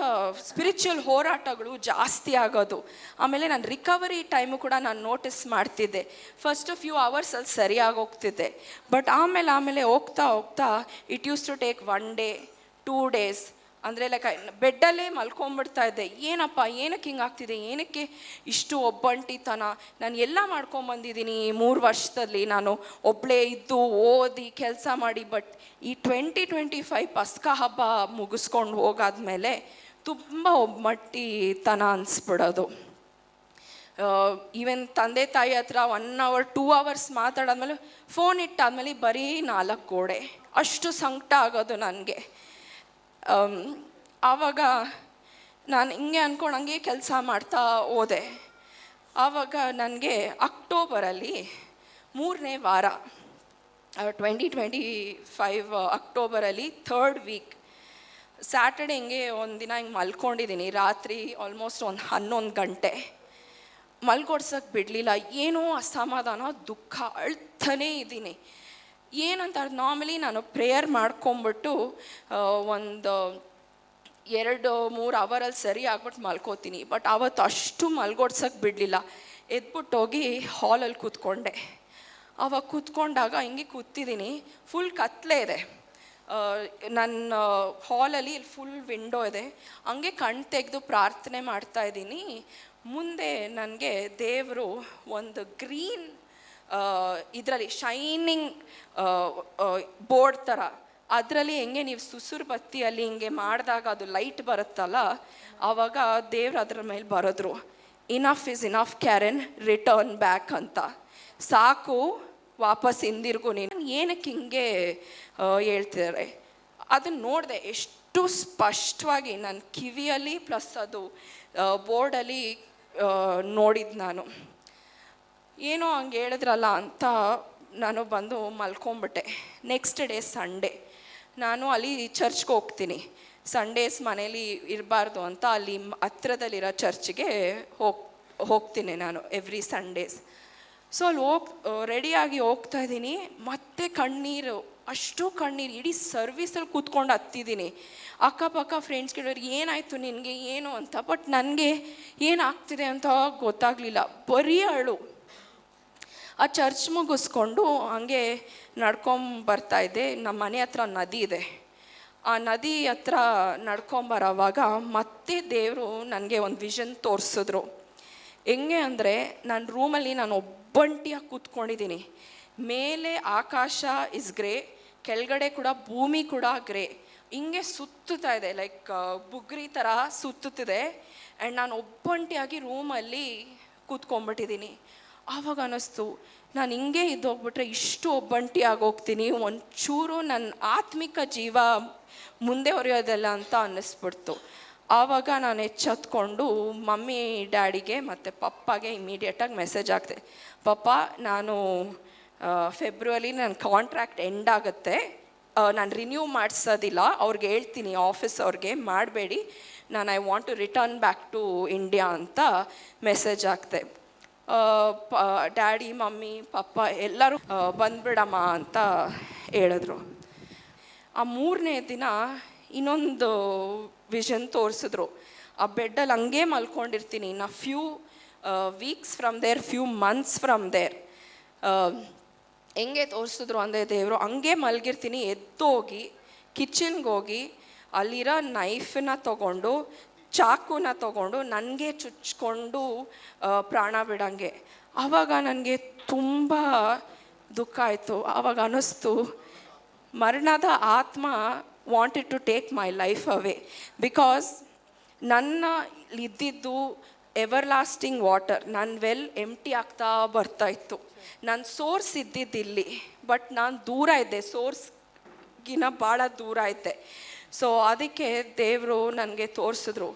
ಸ್ಪಿರಿಚುವಲ್ ಹೋರಾಟಗಳು ಜಾಸ್ತಿ ಆಗೋದು. ಆಮೇಲೆ ನಾನು ರಿಕವರಿ ಟೈಮು ಕೂಡ ನಾನು ನೋಟಿಸ್ ಮಾಡ್ತಿದ್ದೆ. ಫಸ್ಟ್ ಫ್ಯೂ ಅವರ್ಸಲ್ಲಿ ಸರಿಯಾಗಿ ಹೋಗ್ತಿದ್ದೆ. ಬಟ್ ಆಮೇಲೆ ಹೋಗ್ತಾ ಹೋಗ್ತಾ it used to take 1 day 2 days. ಅಂದರೆ ಲೈಕ್ ಬೆಡ್ಡಲ್ಲೇ ಮಲ್ಕೊಂಬಿಡ್ತಾ ಇದ್ದೆ. ಏನಪ್ಪ ಏನಕ್ಕೆ ಹಿಂಗೆ ಆಗ್ತಿದೆ, ಏನಕ್ಕೆ ಇಷ್ಟು ಒಬ್ಬಂಟಿತನ, ನಾನು ಎಲ್ಲ ಮಾಡ್ಕೊಂಬಂದಿದ್ದೀನಿ 3 ವರ್ಷದಲ್ಲಿ, ನಾನು ಒಬ್ಬಳೇ ಇದ್ದು ಓದಿ ಕೆಲಸ ಮಾಡಿ. ಬಟ್ ಈ 2025 ಪಸ್ಕ ಹಬ್ಬ ಮುಗಿಸ್ಕೊಂಡು ಹೋಗಾದ್ಮೇಲೆ ತುಂಬ ಒಬ್ಬಟ್ಟಿತನ ಅನಿಸ್ಬಿಡೋದು. ಈವನ್ ತಂದೆ ತಾಯಿ ಹತ್ರ 1 hour 2 hours ಮಾತಾಡಾದ್ಮೇಲೆ ಫೋನ್ ಇಟ್ಟಾದ್ಮೇಲೆ ಬರೀ 4 ಗೋಡೆ. ಅಷ್ಟು ಸಂಕಟ ಆಗೋದು ನನಗೆ. ಆವಾಗ ನಾನು ಹಿಂಗೆ ಅಂದ್ಕೊಂಡು ಹಂಗೆ ಕೆಲಸ ಮಾಡ್ತಾ ಹೋದೆ. ಆವಾಗ ನನಗೆ ಅಕ್ಟೋಬರಲ್ಲಿ 3ನೇ ವಾರ 2025 ಅಕ್ಟೋಬರಲ್ಲಿ 3rd week ಸ್ಯಾಟರ್ಡೆ ಹಿಂಗೆ ಒಂದಿನ ಹಿಂಗೆ ಮಲ್ಕೊಂಡಿದ್ದೀನಿ. ರಾತ್ರಿ ಆಲ್ಮೋಸ್ಟ್ ಒಂದು 11 ಗಂಟೆ. ಮಲ್ಕೊಡ್ಸೋಕ್ಕೆ ಬಿಡಲಿಲ್ಲ. ಏನೋ ಅಸಮಾಧಾನ, ದುಃಖ, ಅಳ್ತಾನೇ ಇದ್ದೀನಿ. ಏನಂತ ನಾರ್ಮಲಿ ನಾನು ಪ್ರೇಯರ್ ಮಾಡ್ಕೊಂಬಿಟ್ಟು ಒಂದು 2-3 ಅವರಲ್ಲಿ ಸರಿ ಆಗ್ಬಿಟ್ಟು ಮಲ್ಕೋತೀನಿ. ಬಟ್ ಅವತ್ತು ಅಷ್ಟು ಮಲ್ಗೊಡ್ಸೋಕ್ಕೆ ಬಿಡಲಿಲ್ಲ. ಎದ್ಬಿಟ್ಟು ಹೋಗಿ ಹಾಲಲ್ಲಿ ಕೂತ್ಕೊಂಡೆ. ಆವಾಗ ಕೂತ್ಕೊಂಡಾಗ ಹಿಂಗೆ ಕೂತಿದ್ದೀನಿ, ಫುಲ್ ಕತ್ಲೆ ಇದೆ. ನನ್ನ ಹಾಲಲ್ಲಿ ಫುಲ್ ವಿಂಡೋ ಇದೆ. ಹಂಗೆ ಕಣ್ಣು ತೆಗೆದು ಪ್ರಾರ್ಥನೆ ಮಾಡ್ತಾಯಿದ್ದೀನಿ. ಮುಂದೆ ನನಗೆ ದೇವರು ಒಂದು ಗ್ರೀನ್ ಇದರಲ್ಲಿ ಶೈನಿಂಗ್ ಬೋರ್ಡ್ ಥರ, ಅದರಲ್ಲಿ ಹೆಂಗೆ ನೀವು ಸುಸುರು ಬತ್ತಿಯಲ್ಲಿ ಹಿಂಗೆ ಮಾಡಿದಾಗ ಅದು ಲೈಟ್ ಬರುತ್ತಲ್ಲ, ಆವಾಗ ದೇವ್ರು ಅದ್ರ ಮೇಲೆ ಬರೋದ್ರು. Enough is enough Karen, return back ಅಂತ. ಸಾಕು, ವಾಪಸ್ ಹಿಂದಿರುಗು ನೀನು. ಏನಕ್ಕೆ ಹಿಂಗೆ ಹೇಳ್ತಿದ್ದಾರೆ ಅದನ್ನು ನೋಡಿದೆ. ಎಷ್ಟು ಸ್ಪಷ್ಟವಾಗಿ ನನ್ನ ಕಿವಿಯಲ್ಲಿ ಪ್ಲಸ್ ಅದು ಬೋರ್ಡಲ್ಲಿ ನೋಡಿದ್ದು ನಾನು. ಏನೋ ಹಂಗೆ ಹೇಳಿದ್ರಲ್ಲ ಅಂತ ನಾನು ಬಂದು ಮಲ್ಕೊಂಬಿಟ್ಟೆ. ನೆಕ್ಸ್ಟ್ ಡೇ ಸಂಡೇ, ನಾನು ಅಲ್ಲಿ ಚರ್ಚ್ಗೆ ಹೋಗ್ತೀನಿ. ಸಂಡೇಸ್ ಮನೇಲಿ ಇರಬಾರ್ದು ಅಂತ ಅಲ್ಲಿ ಹತ್ರದಲ್ಲಿರೋ ಚರ್ಚ್ಗೆ ಹೋಗ್ತೀನಿ ನಾನು ಎವ್ರಿ ಸಂಡೇಸ್. ಸೊ ಅಲ್ಲಿ ರೆಡಿಯಾಗಿ ಹೋಗ್ತಾ ಇದ್ದೀನಿ, ಮತ್ತೆ ಕಣ್ಣೀರು, ಅಷ್ಟು ಕಣ್ಣೀರು. ಇಡೀ ಸರ್ವಿಸಲ್ಲಿ ಕೂತ್ಕೊಂಡು ಹತ್ತಿದ್ದೀನಿ. ಅಕ್ಕಪಕ್ಕ ಫ್ರೆಂಡ್ಸ್ ಕೇಳೋರು ಏನಾಯಿತು ನಿನಗೆ ಏನು ಅಂತ. ಬಟ್ ನನಗೆ ಏನಾಗ್ತಿದೆ ಅಂತ ಗೊತ್ತಾಗಲಿಲ್ಲ, ಬರೀ ಅಳು. ಆ ಚರ್ಚ್ ಮುಗಿಸ್ಕೊಂಡು ಹಂಗೆ ನಡ್ಕೊಂಬರ್ತಾಯಿದ್ದೆ. ನಮ್ಮ ಮನೆ ಹತ್ರ ನದಿ ಇದೆ. ಆ ನದಿ ಹತ್ರ ನಡ್ಕೊಂಬರೋವಾಗ ಮತ್ತೆ ದೇವರು ನನಗೆ ಒಂದು ವಿಷನ್ ತೋರಿಸಿದ್ರು. ಹೆಂಗೆ ಅಂದರೆ, ನನ್ನ ರೂಮಲ್ಲಿ ನಾನು ಒಬ್ಬಂಟಿಯಾಗಿ ಕೂತ್ಕೊಂಡಿದ್ದೀನಿ. ಮೇಲೆ ಆಕಾಶ ಇಸ್ ಗ್ರೇ, ಕೆಳಗಡೆ ಕೂಡ ಭೂಮಿ ಕೂಡ ಗ್ರೇ. ಹಿಂಗೆ ಸುತ್ತುತ್ತಾ ಇದೆ, ಲೈಕ್ ಬುಗ್ರಿ ಥರ ಸುತ್ತುತ್ತಿದೆ. ಆ್ಯಂಡ್ ನಾನು ಒಬ್ಬಂಟಿಯಾಗಿ ರೂಮಲ್ಲಿ ಕೂತ್ಕೊಂಡ್ಬಿಟ್ಟಿದ್ದೀನಿ. ಆವಾಗ ಅನ್ನಿಸ್ತು, ನಾನು ಹಿಂಗೆ ಇದ್ದೋಗ್ಬಿಟ್ರೆ ಇಷ್ಟು ಒಬ್ಬಂಟಿ ಆಗೋಗ್ತೀನಿ, ಒಂಚೂರು ನನ್ನ ಆತ್ಮಿಕ ಜೀವ ಮುಂದೆ ಹೊರೆಯೋದಲ್ಲ ಅಂತ ಅನ್ನಿಸ್ಬಿಡ್ತು. ಆವಾಗ ನಾನು ಎಚ್ಚೆತ್ಕೊಂಡು ಮಮ್ಮಿ ಡ್ಯಾಡಿಗೆ ಮತ್ತು ಪಪ್ಪಾಗೆ ಇಮಿಡಿಯೇಟಾಗಿ ಮೆಸೇಜ್ ಹಾಕ್ದೆ. ಪಪ್ಪ, ನಾನು ಫೆಬ್ರವರಿ ನನ್ನ ಕಾಂಟ್ರಾಕ್ಟ್ ಎಂಡ್ ಆಗುತ್ತೆ, ನಾನು ರಿನ್ಯೂ ಮಾಡಿಸೋದಿಲ್ಲ, ಅವ್ರಿಗೆ ಹೇಳ್ತೀನಿ, ಆಫೀಸ್ ಅವ್ರಿಗೆ ಮಾಡಬೇಡಿ, ನಾನು I want to return back to India ಅಂತ ಮೆಸೇಜ್ ಹಾಕ್ದೆ. ಡ್ಯಾಡಿ, ಮಮ್ಮಿ, ಪಪ್ಪ ಎಲ್ಲರೂ ಬಂದ್ಬಿಡಮ್ಮ ಅಂತ ಹೇಳಿದ್ರು. ಆ 3ನೇ ದಿನ ಇನ್ನೊಂದು ವಿಷನ್ ತೋರಿಸಿದ್ರು. ಆ ಬೆಡ್ಡಲ್ಲಿ ಹಂಗೆ ಮಲ್ಕೊಂಡಿರ್ತೀನಿ. ನಾ few weeks from there, few months from there. ಹೆಂಗೆ ತೋರಿಸಿದ್ರು ಅಂದರೆ ದೇವರು, ಹಂಗೆ ಮಲಗಿರ್ತೀನಿ, ಎದ್ದೋಗಿ ಕಿಚನ್ಗೆ ಹೋಗಿ ಅಲ್ಲಿರೋ ನೈಫನ್ನ ತೊಗೊಂಡು, ಚಾಕುನ ತೊಗೊಂಡು ನನಗೆ ಚುಚ್ಕೊಂಡು ಪ್ರಾಣ ಬಿಡಂಗೆ. ಆವಾಗ ನನಗೆ ತುಂಬ ದುಃಖ ಆಯಿತು. ಆವಾಗ ಅನ್ನಿಸ್ತು, ಮರಣದ ಆತ್ಮ wanted to take my life away. Because ನನ್ನ ಇದ್ದಿದ್ದು ಎವರ್ ಲಾಸ್ಟಿಂಗ್ ವಾಟರ್, ನನ್ನ ವೆಲ್ ಎಂಟಿ ಆಗ್ತಾ ಬರ್ತಾಯಿತ್ತು. ನನ್ನ ಸೋರ್ಸ್ ಇದ್ದಿದ್ದಿಲ್ಲಿ, ಬಟ್ ನಾನು ದೂರ ಇದ್ದೆ, ಸೋರ್ಸ್ಗಿನ ಭಾಳ ದೂರ ಇದ್ದೆ. ಸೊ ಅದಕ್ಕೆ ದೇವರು ನನಗೆ ತೋರಿಸಿದ್ರು,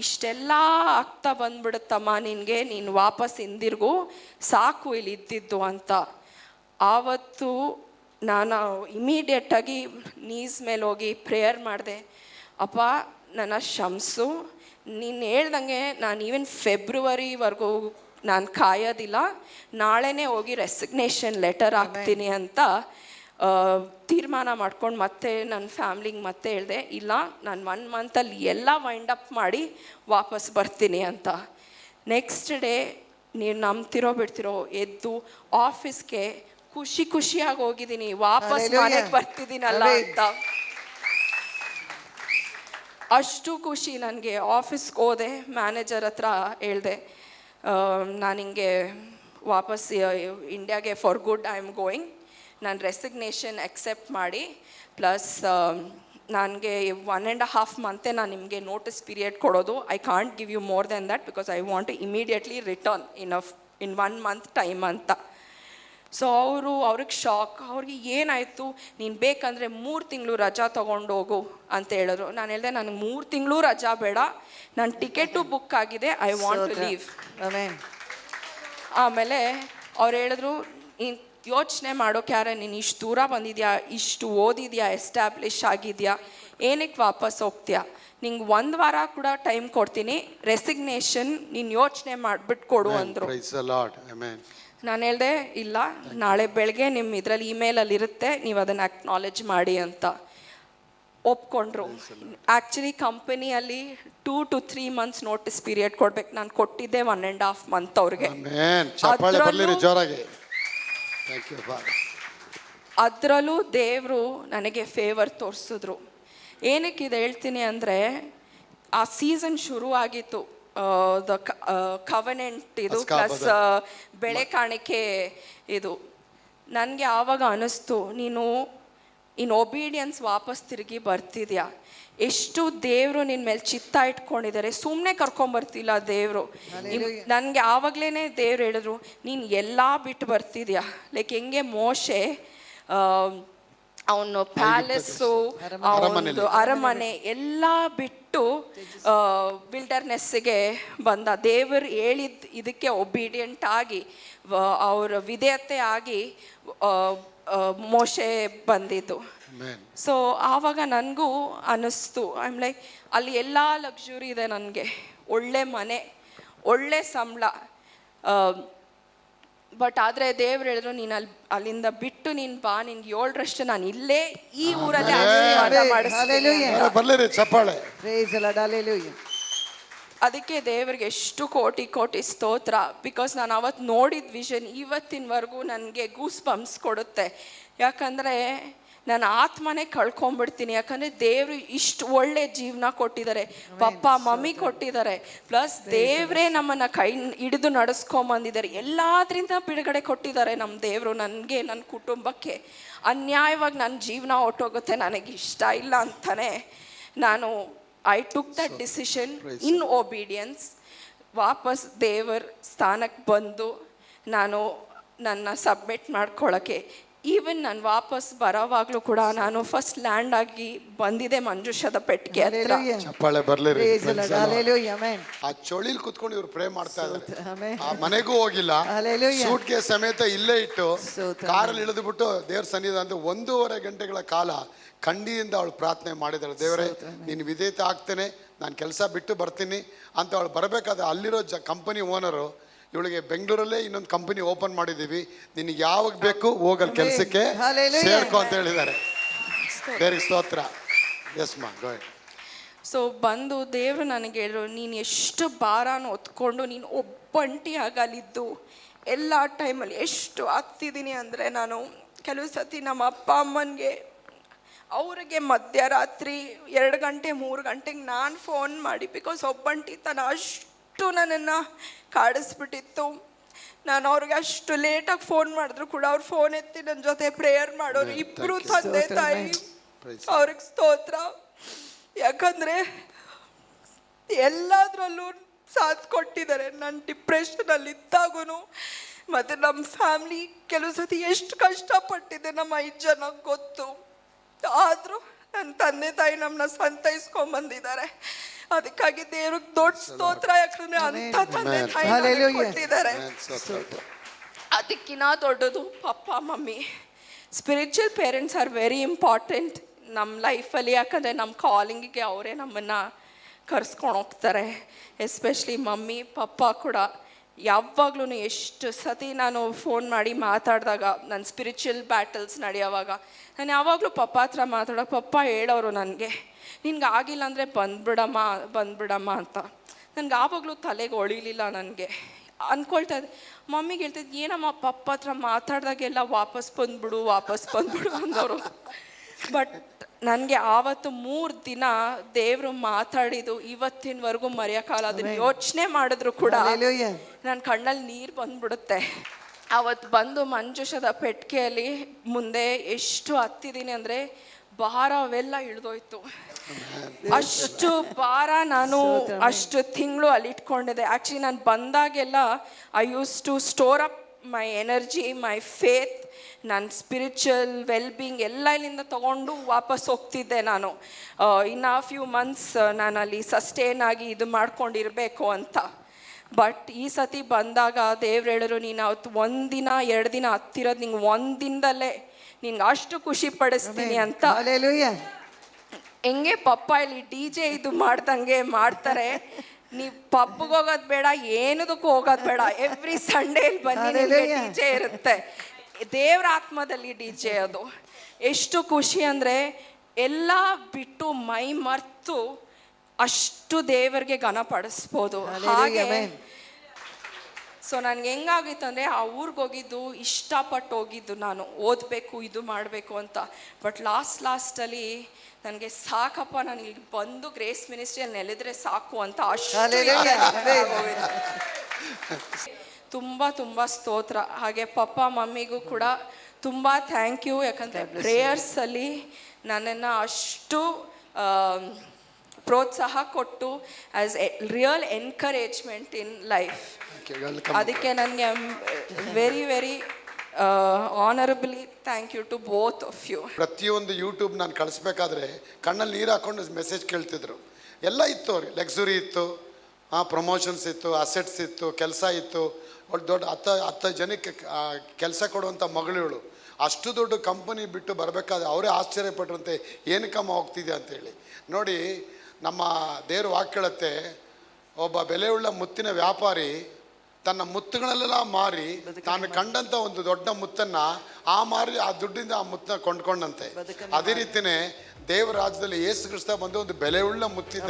ಇಷ್ಟೆಲ್ಲ ಆಗ್ತಾ ಬಂದ್ಬಿಡುತ್ತಮ್ಮ ನಿನಗೆ, ನೀನು ವಾಪಸ್ ಹಿಂದಿರುಗು, ಸಾಕು ಇಲ್ಲಿ ಇದ್ದಿದ್ದು ಅಂತ. ಆವತ್ತು ನಾನು ಇಮಿಡಿಯೇಟಾಗಿ ನೀಸ್ ಮೇಲೆ ಹೋಗಿ ಪ್ರೇಯರ್ ಮಾಡಿದೆ. ಅಪ್ಪ, ನನ್ನ ಕ್ಷಮಿಸು, ನೀನು ಹೇಳ್ದಂಗೆ ನಾನು ಈವನ್ ಫೆಬ್ರವರಿವರೆಗೂ ನಾನು ಕಾಯೋದಿಲ್ಲ, ನಾಳೆನೇ ಹೋಗಿ ರೆಸಿಗ್ನೇಷನ್ ಲೆಟರ್ ಹಾಕ್ತೀನಿ ಅಂತ ತೀರ್ಮಾನ ಮಾಡ್ಕೊಂಡು ಮತ್ತೆ ನನ್ನ ಫ್ಯಾಮ್ಲಿಗೆ ಮತ್ತೆ ಹೇಳಿದೆ, ಇಲ್ಲ, ನಾನು 1 ಮಂತಲ್ಲಿ ಎಲ್ಲ ವೈಂಡಪ್ ಮಾಡಿ ವಾಪಸ್ ಬರ್ತೀನಿ ಅಂತ. ನೆಕ್ಸ್ಟ್ ಡೇ, ನೀವು ನಂಬ್ತಿರೋ ಬಿಡ್ತಿರೋ, ಎದ್ದು ಆಫೀಸ್ಗೆ ಖುಷಿಯಾಗಿ ಹೋಗಿದ್ದೀನಿ, ವಾಪಸ್ ಮನೆಗೆ ಬರ್ತಿದ್ದೀನಲ್ಲ ಅಂತ. ಅಷ್ಟು ಖುಷಿ ನನಗೆ. ಆಫೀಸ್ಗೆ ಹೋದೆ, ಮ್ಯಾನೇಜರ್ ಹತ್ರ ಹೇಳಿದೆ, ನಾನು ಹಿಂಗೆ ವಾಪಸ್ ಇಂಡಿಯಾಗೆ for good I am going, ನಾನು ರೆಸಿಗ್ನೇಷನ್ ಅಕ್ಸೆಪ್ಟ್ ಮಾಡಿ, ಪ್ಲಸ್ ನನಗೆ 1.5 ಮಂತೆ ನಾನು ನಿಮಗೆ ನೋಟಿಸ್ ಪೀರಿಯಡ್ ಕೊಡೋದು. I can't give you more than that because I want to immediately return in 1 month time ಅಂತ. ಸೊ ಅವ್ರಿಗೆ ಶಾಕ್. ಅವ್ರಿಗೆ ಏನಾಯಿತು, ನೀನು ಬೇಕಂದರೆ 3 ತಿಂಗಳು ರಜಾ ತೊಗೊಂಡೋಗು ಅಂತ ಹೇಳಿದ್ರು. ನಾನು ಹೇಳಿದೆ, ನನಗೆ 3 ತಿಂಗಳು ರಜಾ ಬೇಡ, ನನ್ನ ಟಿಕೆಟು ಬುಕ್ ಆಗಿದೆ, ಐ ವಾಂಟ್ ಟು ಲೀವ್. ಆಮೇಲೆ ಅವ್ರು ಹೇಳಿದ್ರು, ನೀನು ಯೋಚನೆ ಮಾಡೋಕೆ ಯಾರೇ, ನೀನು ಇಷ್ಟು ದೂರ ಬಂದಿದ್ಯಾ, ಇಷ್ಟು ಓದಿದ್ಯಾ, ಎಸ್ಟಾಬ್ಲಿಷ್ ಆಗಿದೆಯಾ, ಏನಕ್ಕೆ ವಾಪಸ್ ಹೋಗ್ತೀಯಾ, ನಿಂಗೆ 1 ವಾರ ಕೂಡ ಟೈಮ್ ಕೊಡ್ತೀನಿ, ರೆಸಿಗ್ನೇಷನ್ ನೀನು ಯೋಚನೆ ಮಾಡಿಬಿಟ್ಟು ಕೊಡು ಅಂದರು. ನಾನು ಹೇಳಿದೆ, ಇಲ್ಲ, ನಾಳೆ ಬೆಳಗ್ಗೆ ನಿಮ್ಮ ಇದರಲ್ಲಿ ಇಮೇಲಲ್ಲಿ ಇರುತ್ತೆ, ನೀವು ಅದನ್ನು ಅಕ್ನಾಲೆಜ್ ಮಾಡಿ ಅಂತ. ಒಪ್ಕೊಂಡ್ರು. ಆ್ಯಕ್ಚುಲಿ ಕಂಪನಿಯಲ್ಲಿ 2 to 3 ಮಂತ್ಸ್ ನೋಟಿಸ್ ಪೀರಿಯಡ್ ಕೊಡ್ಬೇಕು. ನಾನು ಕೊಟ್ಟಿದ್ದೆ 1.5 ಮಂತ್ ಅವ್ರಿಗೆ. ಅದರಲ್ಲೂ ದೇವರು ನನಗೆ ಫೇವರ್ ತೋರಿಸಿದ್ರು. ಏನಕ್ಕೆ ಇದು ಹೇಳ್ತೀನಿ ಅಂದರೆ, ಆ ಸೀಸನ್ ಶುರು ಆಗಿತ್ತು, ದ ಕವನೆಂಟ್ ಇದು ಪ್ಲಸ್ ಬೆಳೆ ಕಾಣಿಕೆ ಇದು. ನನಗೆ ಆವಾಗ ಅನ್ನಿಸ್ತು, ನೀನು ಇನ್ ಒಬೀಡಿಯನ್ಸ್ ವಾಪಸ್ ತಿರುಗಿ ಬರ್ತಿದ್ಯಾ? ಎಷ್ಟು ದೇವರು ನಿನ್ನ ಮೇಲೆ ಚಿತ್ತ ಇಟ್ಕೊಂಡಿದ್ದಾರೆ, ಸುಮ್ಮನೆ ಕರ್ಕೊಂಬರ್ತಿಲ್ಲ ದೇವರು. ನನಗೆ ಆವಾಗಲೇ ದೇವ್ರು ಹೇಳಿದ್ರು, ನೀನು ಎಲ್ಲ ಬಿಟ್ಟು ಬರ್ತಿದ್ಯಾ. ಲೈಕ್ ಹೆಂಗೆ ಮೋಶೆ ಅವನು ಪ್ಯಾಲೇಸು, ಅವನದು ಅರಮನೆ ಎಲ್ಲ ಬಿಟ್ಟು ವಿಲ್ಡರ್ನೆಸ್ಸಿಗೆ ಬಂದ. ದೇವರು ಹೇಳಿದ ಇದಕ್ಕೆ ಒಬೀಡಿಯಂಟ್ ಆಗಿ, ಅವರ ವಿಧೇಯತೆ ಆಗಿ ಮೋಶೆ ಬಂದಿದ್ದು. ಸೊ ಆವಾಗ ನನಗೂ ಅನ್ನಿಸ್ತು, ಐಮ್ ಲೈಕ್ ಅಲ್ಲಿ ಎಲ್ಲ ಲಕ್ಸುರಿ ಇದೆ ನನಗೆ, ಒಳ್ಳೆ ಮನೆ, ಒಳ್ಳೆ ಸಂಬಳ. ಬಟ್ ಆದರೆ ದೇವ್ರು ಹೇಳಿದ್ರು, ನೀನು ಅಲ್ಲಿಂದ ಬಿಟ್ಟು ನೀನು ಬಾ, ನಿನ್ಗೆ 7ರಷ್ಟು ನಾನು ಇಲ್ಲೇ ಈ ಊರಲ್ಲೇ ಬರ್ಲಿರಿ ಚಪ್ಪಾಳೆ. ಅದಕ್ಕೆ ದೇವ್ರಿಗೆ ಎಷ್ಟು ಕೋಟಿ ಕೋಟಿ ಸ್ತೋತ್ರ. ಬಿಕಾಸ್ ನಾನು ಅವತ್ತು ನೋಡಿದ ವಿಷನ್ ಇವತ್ತಿನವರೆಗೂ ನನಗೆ ಗೂಸ್ ಬಂಪ್ಸ್ ಕೊಡುತ್ತೆ. ಯಾಕಂದರೆ ನಾನು ಆತ್ಮನೇ ಕಳ್ಕೊಂಬಿಡ್ತೀನಿ. ಯಾಕಂದರೆ ದೇವರು ಇಷ್ಟು ಒಳ್ಳೆ ಜೀವನ ಕೊಟ್ಟಿದ್ದಾರೆ, ಪಪ್ಪ ಮಮ್ಮಿ ಕೊಟ್ಟಿದ್ದಾರೆ, ಪ್ಲಸ್ ದೇವರೇ ನಮ್ಮನ್ನು ಕೈ ಹಿಡಿದು ನಡೆಸ್ಕೊಂಬಂದಿದ್ದಾರೆ, ಎಲ್ಲದರಿಂದ ಬಿಡುಗಡೆ ಕೊಟ್ಟಿದ್ದಾರೆ ನಮ್ಮ ದೇವರು ನನಗೆ, ನನ್ನ ಕುಟುಂಬಕ್ಕೆ. ಅನ್ಯಾಯವಾಗಿ ನನ್ನ ಜೀವನ ಹೊಟ್ಟೋಗುತ್ತೆ, ನನಗೆ ಇಷ್ಟ ಇಲ್ಲ ಅಂತಾನೆ ನಾನು I took that decision in obedience. ವಾಪಸ್ ದೇವರ ಸ್ಥಾನಕ್ಕೆ ಬಂದು ನಾನು ನನ್ನ ಸಬ್ಮಿಟ್ ಮಾಡ್ಕೊಳ್ಳೋಕ್ಕೆ. ಈವನ್ ನಾನು ವಾಪಸ್ ಬರೋವಾಗಲೂ ಕೂಡ ನಾನು ಫಸ್ಟ್ ಲ್ಯಾಂಡ್ ಆಗಿ ಬಂದಿದೆ ಮಂಜುಷದ ಪೆಟ್ಟಿಗೆ ಹತ್ರ. ಚಪ್ಪಾಳೆ ಬರ್ಲಿರಿ. ಆ ಚೋಳಿಲ್ ಕುತ್ಕೊಂಡು ಇವ್ರು ಪ್ರೇ ಮಾಡ್ತಾ ಇದ್ದಾರೆ. ಆ ಮನೆಗೂ ಹೋಗಿಲ್ಲ, ಸೂಟ್ ಕೇಸ್ ಸಮೇತ ಇಲ್ಲೇ ಇಟ್ಟು ಕಾರಲ್ಲಿ ಇಳಿದು ಬಿಟ್ಟು ದೇವ್ರ ಸನ್ನಿಧಾನ ಅಂತ 1.5 ಗಂಟೆಗಳ ಕಾಲ ಖಂಡಿಯಿಂದ ಅವಳು ಪ್ರಾರ್ಥನೆ ಮಾಡಿದಾಳೆ. ದೇವರೇ, ನೀನು ವಿಧೇಯತೆ ಆಗ್ತೇನೆ, ನಾನು ಕೆಲಸ ಬಿಟ್ಟು ಬರ್ತೀನಿ ಅಂತ ಅವಳು ಬರಬೇಕಾದ್ರೆ ಅಲ್ಲಿರೋ ಕಂಪನಿ ಓನರು ಇವಳಿಗೆ ಬೆಂಗಳೂರಲ್ಲೇ ಇನ್ನೊಂದು ಕಂಪನಿ ಓಪನ್ ಮಾಡಿದ್ದೀವಿ, ನಿನಗೆ ಯಾವಾಗ ಬೇಕು ಹೋಗಲ್ ಕೆಲಸಕ್ಕೆ ಸೇರ್ಕೊ ಅಂತ ಹೇಳಿದ್ದಾರೆ. ದೇವರಿಗೆ ಸ್ತೋತ್ರ. ಎಸ್ ಮಾ ಗೋ ಅಹೆಡ್. ಸೊ ಬಂದು ದೇವರು ನನಗೆ ಹೇಳಿದ್ರು, ನೀನು ಎಷ್ಟು ಭಾರನ ಹೊತ್ಕೊಂಡು ನೀನು ಒಬ್ಬಂಟಿಯಾಗಿ ಅಲ್ಲಿದ್ದು ಎಲ್ಲ ಟೈಮಲ್ಲಿ ಎಷ್ಟು ಆಗ್ತಿದ್ದೀನಿ ಅಂದರೆ, ನಾನು ಕೆಲವು ಸತಿ ನಮ್ಮ ಅಪ್ಪ ಅಮ್ಮನಿಗೆ ಅವ್ರಿಗೆ ಮಧ್ಯರಾತ್ರಿ 2 ಗಂಟೆ 3 ಗಂಟೆಗೆ ನಾನು ಫೋನ್ ಮಾಡಿ, ಬಿಕಾಸ್ ಒಬ್ಬಂಟಿತನ ಅಷ್ಟು ನನ್ನನ್ನು ಕಾಡಿಸ್ಬಿಟ್ಟಿತ್ತು. ನಾನು ಅವ್ರಿಗೆ ಅಷ್ಟು ಲೇಟಾಗಿ ಫೋನ್ ಮಾಡಿದ್ರು ಕೂಡ ಅವ್ರು ಫೋನ್ ಎತ್ತಿ ನನ್ನ ಜೊತೆ ಪ್ರೇಯರ್ ಮಾಡೋರು. ಇಬ್ಬರು ತಂದೆ ತಾಯಿ, ಅವ್ರಿಗೆ ಸ್ತೋತ್ರ. ಯಾಕಂದರೆ ಎಲ್ಲದರಲ್ಲೂ ಸಾಥ್ ಕೊಟ್ಟಿದ್ದಾರೆ. ನಾನು ಡಿಪ್ರೆಷನಲ್ಲಿ ಇದ್ದಾಗೂ ಮತ್ತು ನಮ್ಮ ಫ್ಯಾಮ್ಲಿ ಕೆಲವು ಸತಿ ಎಷ್ಟು ಕಷ್ಟಪಟ್ಟಿದೆ ನಮ್ಮ 5 ಜನ ಗೊತ್ತು. ಆದರೂ ನನ್ನ ತಂದೆ ತಾಯಿ ನಮ್ಮನ್ನ ಸಂತೈಸ್ಕೊಂಡ್ಬಂದಿದ್ದಾರೆ. ಅದಕ್ಕಾಗಿ ದೇವ್ರಿಗೆ ದೊಡ್ಡ ಸ್ತೋತ್ರ. ಯಾಕಂದ್ರೆ ಅಂಥ ತಂದೆ ತಾಯಿ ಕೊಟ್ಟಿದ್ದಾರೆ. ಅದಕ್ಕಿಂತ ದೊಡ್ಡದು papa mummy. Spiritual parents are very important ನಮ್ಮ ಲೈಫಲ್ಲಿ. ಯಾಕಂದರೆ ನಮ್ಮ ಕಾಲಿಂಗಿಗೆ ಅವರೇ ನಮ್ಮನ್ನು ಕರ್ಸ್ಕೊಂಡು ಹೋಗ್ತಾರೆ. ಎಸ್ಪೆಷಲಿ ಮಮ್ಮಿ ಪಪ್ಪ ಕೂಡ. ಯಾವಾಗ್ಲೂ ಎಷ್ಟು ಸತಿ ನಾನು ಫೋನ್ ಮಾಡಿ ಮಾತಾಡಿದಾಗ, ನನ್ನ ಸ್ಪಿರಿಚುವಲ್ ಬ್ಯಾಟಲ್ಸ್ ನಡೆಯೋವಾಗ ನಾನು ಯಾವಾಗಲೂ ಪಪ್ಪ ಹತ್ರ ಮಾತಾಡೋ, ಪಪ್ಪ ಹೇಳೋರು ನನಗೆ, ನಿನ್ಗೆ ಆಗಿಲ್ಲ ಅಂದರೆ ಬಂದ್ಬಿಡಮ್ಮ ಅಂತ. ನನಗೆ ಆವಾಗಲೂ ತಲೆಗೆ ಹೊಳಿಲಿಲ್ಲ. ನನಗೆ ಅಂದ್ಕೊಳ್ತಾ ಇದ್ದೆ, ಮಮ್ಮಿಗೆ ಹೇಳ್ತಿದ್ದೆ, ಏನಮ್ಮ ಪಪ್ಪ ಹತ್ರ ಮಾತಾಡ್ದಾಗೆಲ್ಲ ವಾಪಸ್ ಬಂದ್ಬಿಡು ಅಂದವರು. ಬಟ್ ನನಗೆ ಆವತ್ತು 3 ದಿನ ದೇವರು ಮಾತಾಡಿದ್ದು ಇವತ್ತಿನವರೆಗೂ ಮರೆಯೋಕ್ಕಾಗಲ್ಲ. ಅದನ್ನ ಯೋಚನೆ ಮಾಡಿದ್ರು ಕೂಡ ನನ್ನ ಕಣ್ಣಲ್ಲಿ ನೀರು ಬಂದ್ಬಿಡುತ್ತೆ. ಅವತ್ತು ಬಂದು ಮಂಜುಷದ ಪೆಟ್ಟಿಗೆಯಲ್ಲಿ ಮುಂದೆ ಎಷ್ಟು ಹತ್ತಿದ್ದೀನಿ ಅಂದರೆ ಭಾರವೆಲ್ಲ ಇಳಿದೋಯ್ತು. ಅಷ್ಟು ಭಾರ ನಾನು ಅಷ್ಟು ತಿಂಗಳು ಅಲ್ಲಿ ಇಟ್ಕೊಂಡಿದ್ದೆ. ಆ್ಯಕ್ಚುಲಿ ನಾನು ಬಂದಾಗೆಲ್ಲ I used to store up my energy, my faith, ನನ್ನ ಸ್ಪಿರಿಚುವಲ್ ವೆಲ್ಬೀಯಿಂಗ್ ಎಲ್ಲ ಇಲ್ಲಿಂದ ತೊಗೊಂಡು ವಾಪಸ್ ಹೋಗ್ತಿದ್ದೆ ನಾನು. ಇನ್ನು ಫ್ಯೂ ಮಂತ್ಸ್ ನಾನು ಅಲ್ಲಿ ಸಸ್ಟೇನ್ ಆಗಿ ಇದು ಮಾಡ್ಕೊಂಡಿರಬೇಕು ಅಂತ. ಬಟ್ ಈ ಸತಿ ಬಂದಾಗ ದೇವ್ರು ಹೇಳಿದ್ರು, ನೀನು ಅವತ್ತು 1 ದಿನ 2 ದಿನ ಹತ್ತಿರೋದು ನಿಂಗೆ 1 ದಿನದಲ್ಲೇ ನಿಂಗೆ ಅಷ್ಟು ಖುಷಿ ಪಡಿಸ್ತೀನಿ ಅಂತ. ಹೆಂಗೆ ಪಪ್ಪ ಇಲ್ಲಿ DJ ಇದು ಮಾಡ್ದಂಗೆ ಮಾಡ್ತಾರೆ. ನೀವು ಪಬ್ಗೆ ಹೋಗೋದು ಬೇಡ, ಏನದಕ್ಕೂ ಹೋಗೋದು ಬೇಡ, ಎವ್ರಿ ಸಂಡೇ ಇಲ್ಲಿ ಬನ್ನಿ, DJ ಇರುತ್ತೆ. ದೇವ್ರ ಆತ್ಮದಲ್ಲಿ DJ ಅದು. ಎಷ್ಟು ಖುಷಿ ಅಂದರೆ ಎಲ್ಲ ಬಿಟ್ಟು ಮೈ ಮರ್ತು ಅಷ್ಟು ದೇವರಿಗೆ ಘನಪಡಿಸ್ಬೋದು. ಹಾಗೆ ಸೊ ನನಗೆ ಹೆಂಗಾಗಿತ್ತು ಅಂದರೆ, ಆ ಊರಿಗೆ ಹೋಗಿದ್ದು ಇಷ್ಟಪಟ್ಟು ಹೋಗಿದ್ದು, ನಾನು ಓದಬೇಕು ಇದು ಮಾಡಬೇಕು ಅಂತ. ಬಟ್ ಲಾಸ್ಟಲ್ಲಿ ನನಗೆ ಸಾಕಪ್ಪ, ನಾನು ಇಲ್ಲಿ ಬಂದು ಗ್ರೇಸ್ ಮಿನಿಸ್ಟ್ರಿಯಲ್ಲಿ ನೆಲೆದ್ರೆ ಸಾಕು ಅಂತ ತುಂಬ ಸ್ತೋತ್ರ. ಹಾಗೆ ಪಪ್ಪ ಮಮ್ಮಿಗೂ ಕೂಡ ತುಂಬ ಥ್ಯಾಂಕ್ ಯು. ಯಾಕಂದರೆ ಪ್ರೇಯರ್ಸಲ್ಲಿ ನನ್ನನ್ನು ಅಷ್ಟು ಪ್ರೋತ್ಸಾಹ ಕೊಟ್ಟು as real encouragement in life. ಅದಕ್ಕೆ ನನಗೆ very very honourably thank you to both of you. ಪ್ರತಿಯೊಂದು ಯೂಟ್ಯೂಬ್ ನಾನು ಕಳಿಸ್ಬೇಕಾದ್ರೆ ಕಣ್ಣಲ್ಲಿ ನೀರು ಹಾಕೊಂಡು ಮೆಸೇಜ್ ಕೇಳ್ತಿದ್ರು. ಎಲ್ಲ ಇತ್ತು ಅವ್ರಿಗೆ, ಲಕ್ಸುರಿ ಇತ್ತು, ಪ್ರಮೋಷನ್ಸ್ ಇತ್ತು, ಅಸೆಟ್ಸ್ ಇತ್ತು, ಕೆಲಸ ಇತ್ತು. ಒಳ್ಳೆ ದೊಡ್ಡ 10 ಜನಕ್ಕೆ ಕೆಲಸ ಕೊಡುವಂಥ ಮಗಳಿವಳು. ಅಷ್ಟು ದೊಡ್ಡ ಕಂಪನಿ ಬಿಟ್ಟು ಬರಬೇಕಾದ್ರೆ ಅವರೇ ಆಶ್ಚರ್ಯಪಟ್ಟರಂತೆ, ಏನಕ್ಕಮ್ಮ ಹೋಗ್ತಿದ್ಯಾ ಅಂತೇಳಿ. ನೋಡಿ, ನಮ್ಮ ದೇವ್ರ ವಾಕ್ಯ ಹೇಳುತ್ತೆ, ಒಬ್ಬ ಬೆಲೆಯುಳ್ಳ ಮುತ್ತಿನ ವ್ಯಾಪಾರಿ ತನ್ನ ಮುತ್ತುಗಳನ್ನೆಲ್ಲ ಮಾರಿ ತಾನು ಕಂಡಂಥ ಒಂದು ದೊಡ್ಡ ಮುತ್ತನ್ನು ಮಾರಿ ಆ ದುಡ್ಡಿಂದ ಆ ಮುತ್ತನ್ನ ಕೊಂಡ್ಕೊಂಡಂತೆ. ಅದೇ ರೀತಿಯೇ ದೇವರ ರಾಜ್ಯದಲ್ಲಿ ಯೇಸು ಕ್ರಿಸ್ತ ಬಂದು ಒಂದು ಬೆಲೆಯುಳ್ಳ ಮುತ್ತಿದ್ದ.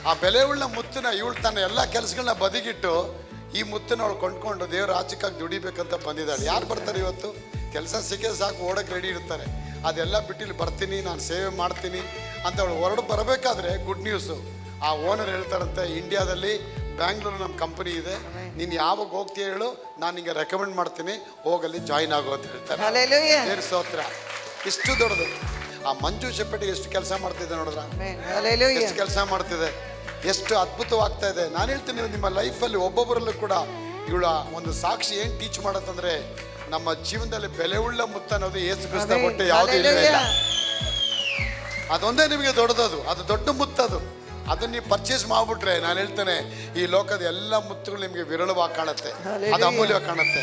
ಆ ಬೆಲೆಯುಳ್ಳ ಮುತ್ತಿನ ಇವಳು ತನ್ನ ಎಲ್ಲ ಕೆಲಸಗಳನ್ನ ಬದಿಗಿಟ್ಟು ಈ ಮುತ್ತನ್ನ ಅವಳು ಕೊಂಡ್ಕೊಂಡು ದೇವ್ರ ರಾಜ್ಯಕ್ಕಾಗಿ ದುಡಿಬೇಕಂತ ಬಂದಿದ್ದಾಳೆ. ಯಾರು ಬರ್ತಾರೆ ಇವತ್ತು? ಕೆಲಸ ಸಿಕ್ಕೇ ಸಾಕು ಓಡಕ್ಕೆ ರೆಡಿ ಇರ್ತಾರೆ. ಅದೆಲ್ಲ ಬಿಟ್ಟು ಇಲ್ಲಿ ಬರ್ತೀನಿ, ನಾನು ಸೇವೆ ಮಾಡ್ತೀನಿ ಅಂತ ಅವಳು ಹೊರಡು ಬರಬೇಕಾದ್ರೆ ಗುಡ್ ನ್ಯೂಸು. ಆ ಓನರ್ ಹೇಳ್ತಾರಂತೆ, ಇಂಡಿಯಾದಲ್ಲಿ ಬ್ಯಾಂಗ್ಳೂರು ನಮ್ಮ ಕಂಪನಿ ಇದೆ, ನೀನು ಯಾವಾಗ ಹೋಗ್ತೀಯ ಹೇಳು, ನಾನು ನಿಂಗೆ ರೆಕಮೆಂಡ್ ಮಾಡ್ತೀನಿ, ಹೋಗಲ್ಲಿ ಜಾಯಿನ್ ಆಗು ಅಂತ ಹೇಳ್ತಾರೆ. ದೇವ್ರ ಸ್ತೋತ್ರ. ಇಷ್ಟು ದೊಡ್ಡದು. ಆ ಮಂಜು ಶೆಪ್ಪಟಿ ಎಷ್ಟು ಕೆಲಸ ಮಾಡ್ತಿದ್ದೆ ನೋಡಿದ್ರ, ಎಷ್ಟು ಕೆಲಸ ಮಾಡ್ತಿದೆ, ಎಷ್ಟು ಅದ್ಭುತವಾಗ್ತಾ ಇದೆ. ನಾನು ಹೇಳ್ತೀನಿ, ನಿಮ್ಮ ಲೈಫಲ್ಲಿ ಒಬ್ಬೊಬ್ಬರಲ್ಲೂ ಕೂಡ ಇವಳ ಒಂದು ಸಾಕ್ಷಿ ಏನು ಟೀಚ್ ಮಾಡತ್ತಂದ್ರೆ, ನಮ್ಮ ಜೀವನದಲ್ಲಿ ಬೆಲೆಯುಳ್ಳ ಮುತ್ತ ಅನ್ನೋದು ಯೇಸು ಕ್ರಿಸ್ತ ಕೊಟ್ಟು ಯಾವುದೂ ಇಲ್ಲ. ಅದೊಂದೇ ನಿಮಗೆ ದೊಡ್ಡದದು, ಅದು ದೊಡ್ಡ ಮುತ್ತದು. ಅದನ್ನ ನೀವು ಪರ್ಚೇಸ್ ಮಾಡ್ಬಿಟ್ರೆ ನಾನು ಹೇಳ್ತೇನೆ, ಈ ಲೋಕದ ಎಲ್ಲ ಮುತ್ತುಗಳು ನಿಮಗೆ ವಿರಳವಾಗಿ ಕಾಣುತ್ತೆ, ಅದು ಅಮೂಲ್ಯವಾಗಿ ಕಾಣುತ್ತೆ.